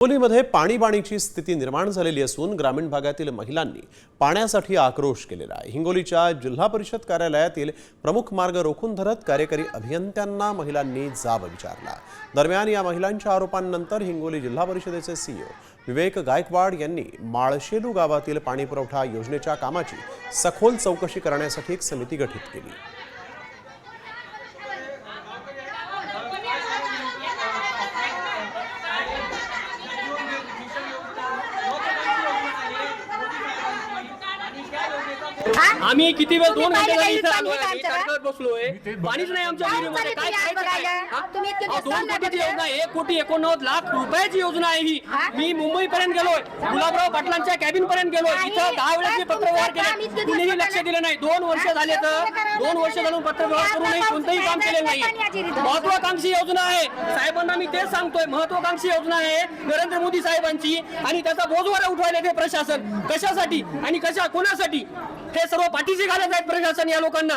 हिंगोलीमध्ये पाणीबाणीची स्थिती निर्माण झालेली असून ग्रामीण भागातील महिलांनी पाण्यासाठी आक्रोश केलेला आहे। हिंगोलीच्या जिल्हा परिषद कार्यालयातील प्रमुख मार्ग रोखून धरत कार्यकारी अभियंत्यांना महिलांनी जाब विचारला। दरम्यान या महिलांच्या आरोपांनंतर हिंगोली जिल्हा परिषदेचे सीईओ विवेक गायकवाड यांनी माळशेलू गावातील पाणीपुरवठा योजनेच्या कामाची सखोल चौकशी करण्यासाठी एक समिती गठीत केली। आम्ही किती वेळ 2 घंटे झाले इथे आलोय, तारखेवर बसलोय, पाणीच नाही आमच्या विहिरीमध्ये। काय करायचं? 2 कोटीची योजना, 1 कोटी 89 लाख रुपयाची योजना आहे ही। मी मुंबई पर्यंत गेलोय, गुलाबराव पाटलांच्या कॅबिन पर्यंत गेलोय, इथं 10 वेळेस मी पत्रव्यवहार केले, कुणीही लक्ष दिलं नाही। 2 वर्ष झाले तर 2 वर्ष झालं पत्रव्यवहार करूनही कोणतंही काम केलेलं नाही। महत्वाकांक्षी योजना आहे साहेबांना, मी तेच सांगतोय, महत्वाकांक्षी योजना आहे नरेंद्र मोदी साहेबांची, आणि त्याचा बोजवारा उठवायला ते प्रशासन कशासाठी आणि कोणासाठी हे सर्व पाठीशी घालत आहेत प्रशासन या लोकांना।